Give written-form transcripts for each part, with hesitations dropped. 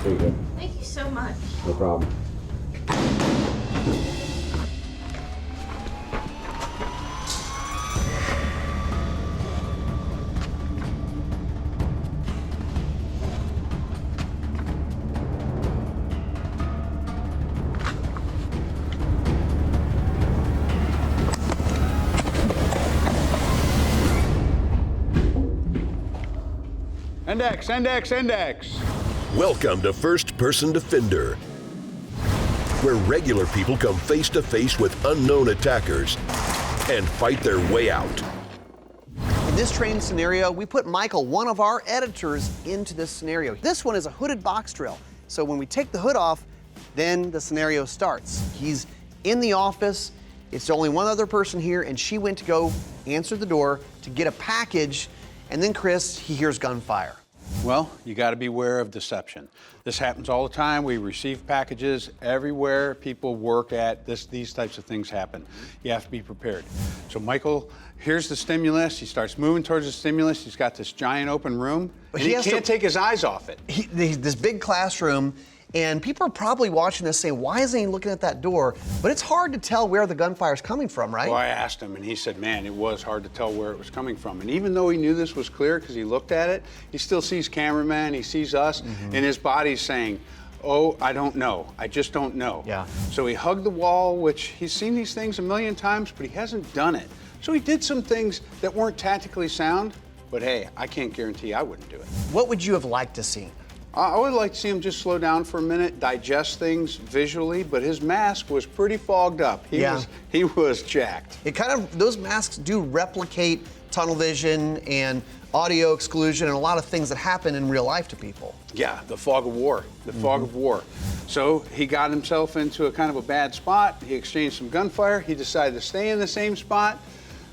There you go. Thank you so much. No problem. Index, index, index. Welcome to First Person Defender, where regular people come face to face with unknown attackers and fight their way out. In this training scenario, we put Michael, one of our editors, into this scenario. This one is a hooded box drill. So when we take the hood off, then the scenario starts. He's in the office. It's only one other person here, and she went to go answer the door to get a package, and then Chris, he hears gunfire. Well, you got to beware of deception. This happens all the time. We receive packages everywhere people work at. These types of things happen. You have to be prepared. So Michael, here's the stimulus. He starts moving towards the stimulus. He's got this giant open room, and he can't take his eyes off it. This big classroom, and people are probably watching this saying, why isn't he looking at that door? But it's hard to tell where the gunfire is coming from, right? Well, I asked him, and he said, man, it was hard to tell where it was coming from. And even though he knew this was clear because he looked at it, he still sees cameramen, he sees us, and his body's saying, oh, I don't know. I just don't know. Yeah. So he hugged the wall, which he's seen these things a million times, but he hasn't done it. So he did some things that weren't tactically sound, but hey, I can't guarantee I wouldn't do it. What would you have liked to see? I would like to see him just slow down for a minute, digest things visually, but his mask was pretty fogged up. He was jacked. It kind of, those masks do replicate tunnel vision and audio exclusion and a lot of things that happen in real life to people. Yeah, the fog of war, the fog of war. So he got himself into a kind of a bad spot. He exchanged some gunfire. He decided to stay in the same spot,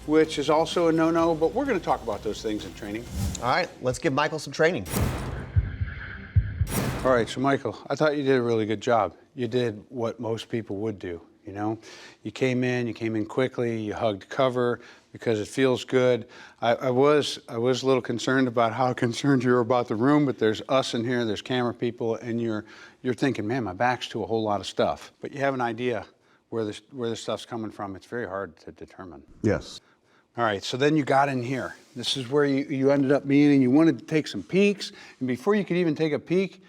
which is also a no-no, but we're gonna talk about those things in training. All right, let's give Michael some training. All right, so Michael, I thought you did a really good job. You did what most people would do, you know? You came in quickly, you hugged cover because it feels good. I was a little concerned about how concerned you were about the room, but there's us in here, there's camera people, and you're thinking, man, my back's to a whole lot of stuff. But you have an idea where this stuff's coming from. It's very hard to determine. Yes. All right, so then you got in here. This is where you ended up being, and you wanted to take some peeks, and before you could even take a peek,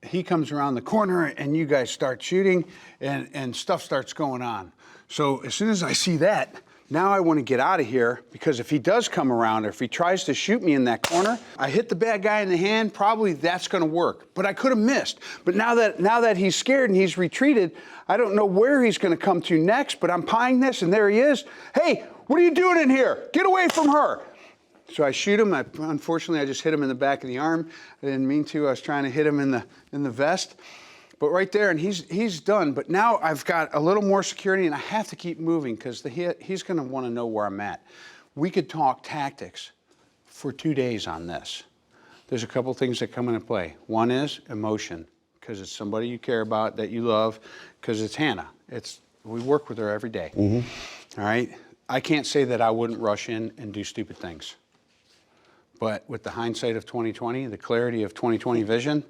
he comes around the corner and you guys start shooting and stuff starts going on. So as soon as I see that, now I want to get out of here because if he does come around or if he tries to shoot me in that corner, I hit the bad guy in the hand, probably that's going to work. But I could have missed. But now that he's scared and he's retreated, I don't know where he's going to come to next, but I'm pieing this and there he is. Hey, what are you doing in here? Get away from her. So I shoot him. Unfortunately, I just hit him in the back of the arm. I didn't mean to. I was trying to hit him in the vest. But right there, and he's done. But now I've got a little more security, and I have to keep moving because he's going to want to know where I'm at. We could talk tactics for 2 days on this. There's a couple things that come into play. One is emotion, because it's somebody you care about, that you love, because it's Hannah. We work with her every day. All right? I can't say that I wouldn't rush in and do stupid things. But with the hindsight of 2020, the clarity of 2020 vision,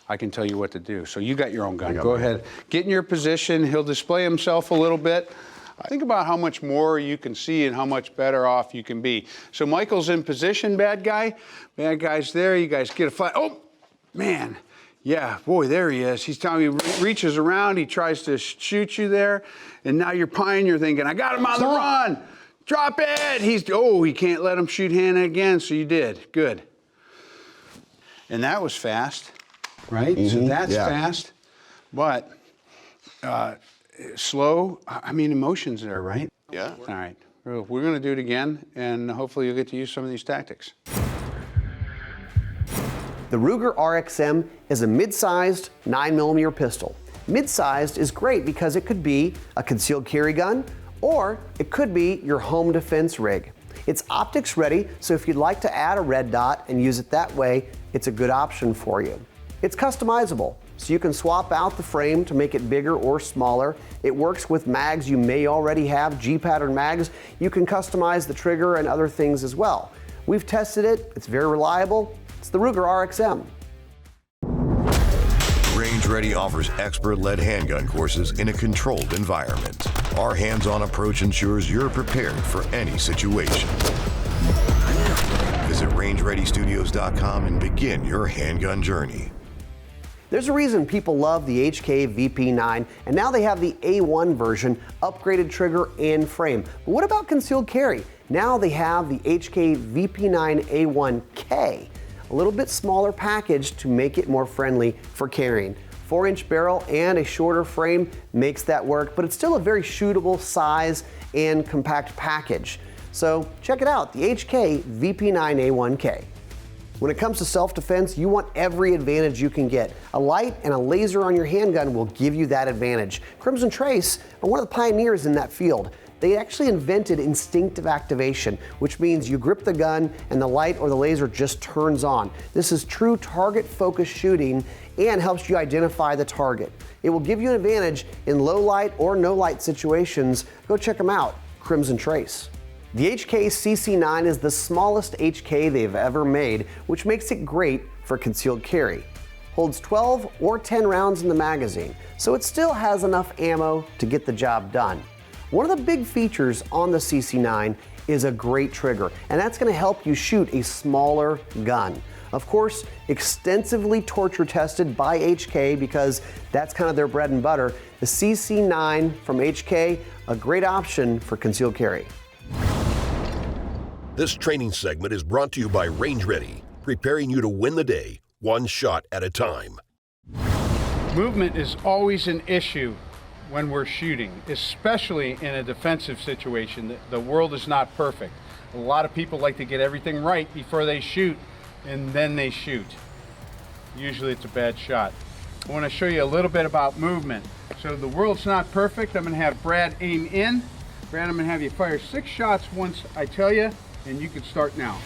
I can tell you what to do. So you got your own gun. Go ahead. Get in your position. He'll display himself a little bit. Think about how much more you can see and how much better off you can be. So Michael's in position, bad guy. Bad guy's there. You guys get a fight. Oh, man. Yeah, boy, there he is. He's telling me, he reaches around. He tries to shoot you there. And now you're pieing. You're thinking, I got him on the run. Drop it! He can't let him shoot Hannah again, so you did. Good. And that was fast, right? So that's fast, but slow. I mean, emotions there, right? Yeah. All right. We're going to do it again, and hopefully you'll get to use some of these tactics. The Ruger RXM is a mid-sized 9mm pistol. Mid-sized is great because it could be a concealed carry gun, or it could be your home defense rig. It's optics ready, so if you'd like to add a red dot and use it that way, it's a good option for you. It's customizable, so you can swap out the frame to make it bigger or smaller. It works with mags you may already have, G-pattern mags. You can customize the trigger and other things as well. We've tested it, it's very reliable. It's the Ruger RXM. Range Ready offers expert-led handgun courses in a controlled environment. Our hands-on approach ensures you're prepared for any situation. Visit rangereadystudios.com and begin your handgun journey. There's a reason people love the HK VP9, and now they have the A1 version, upgraded trigger and frame. But what about concealed carry? Now they have the HK VP9 A1K, a little bit smaller package to make it more friendly for carrying. 4-inch barrel and a shorter frame makes that work, but it's still a very shootable size and compact package. So check it out, the HK VP9 A1K. When it comes to self-defense, you want every advantage you can get. A light and a laser on your handgun will give you that advantage. Crimson Trace are one of the pioneers in that field. They actually invented instinctive activation, which means you grip the gun and the light or the laser just turns on. This is true target-focused shooting and helps you identify the target. It will give you an advantage in low light or no light situations. Go check them out, Crimson Trace. The HK CC9 is the smallest HK they've ever made, which makes it great for concealed carry. Holds 12 or 10 rounds in the magazine, so it still has enough ammo to get the job done. One of the big features on the CC9 is a great trigger, and that's going to help you shoot a smaller gun. Of course, extensively torture tested by HK because that's kind of their bread and butter. The CC9 from HK, a great option for concealed carry. This training segment is brought to you by Range Ready, preparing you to win the day, one shot at a time. Movement is always an issue when we're shooting, especially in a defensive situation. The world is not perfect. A lot of people like to get everything right before they shoot, and then they shoot. Usually it's a bad shot. I want to show you a little bit about movement. So the world's not perfect. I'm going to have Brad aim in. Brad, I'm going to have you fire 6 shots once I tell you, and you can start now.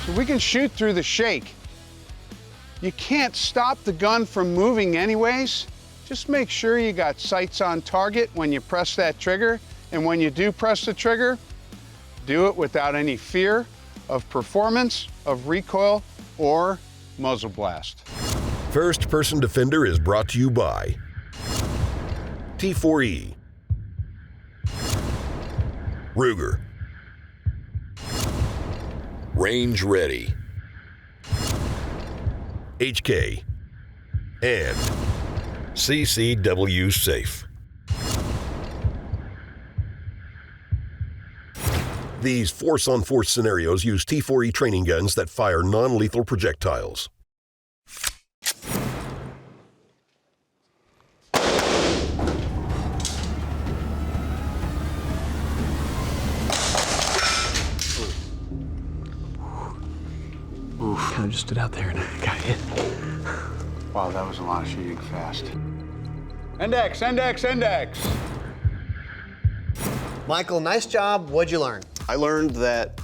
So we can shoot through the shake. You can't stop the gun from moving anyways. Just make sure you got sights on target when you press that trigger, and when you do press the trigger, do it without any fear of performance, of recoil, or muzzle blast. First Person Defender is brought to you by T4E, Ruger, Range Ready, HK, and CCW Safe. These force-on-force scenarios use T4E training guns that fire non-lethal projectiles. Kind of just stood out there and got hit. Wow, that was a lot of shooting fast. Index, index, index. Michael, nice job. What'd you learn? I learned that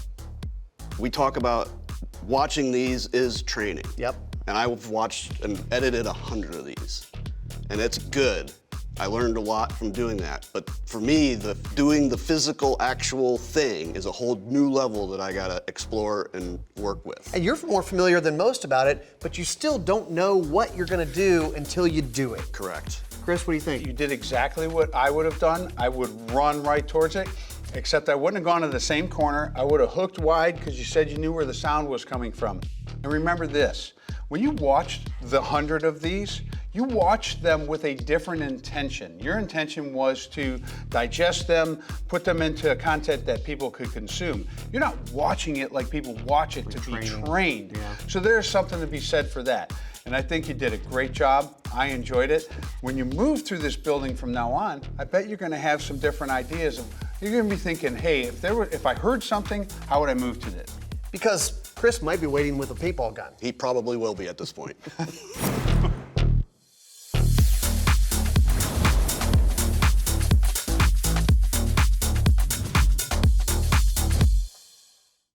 we talk about watching these is training. Yep. And I've watched and edited 100 of these, and it's good. I learned a lot from doing that. But for me, doing the physical, actual thing is a whole new level that I gotta explore and work with. And you're more familiar than most about it, but you still don't know what you're gonna do until you do it. Correct. Chris, what do you think? You did exactly what I would have done. I would run right towards it, except I wouldn't have gone to the same corner. I would have hooked wide because you said you knew where the sound was coming from. And remember this, when you watched the 100 of these, you watched them with a different intention. Your intention was to digest them, put them into content that people could consume. You're not watching it like people watch it to be trained. Yeah. So there's something to be said for that. And I think you did a great job. I enjoyed it. When you move through this building from now on, I bet you're gonna have some different ideas. You're gonna be thinking, hey, if I heard something, how would I move to this? Because Chris might be waiting with a paintball gun. He probably will be at this point.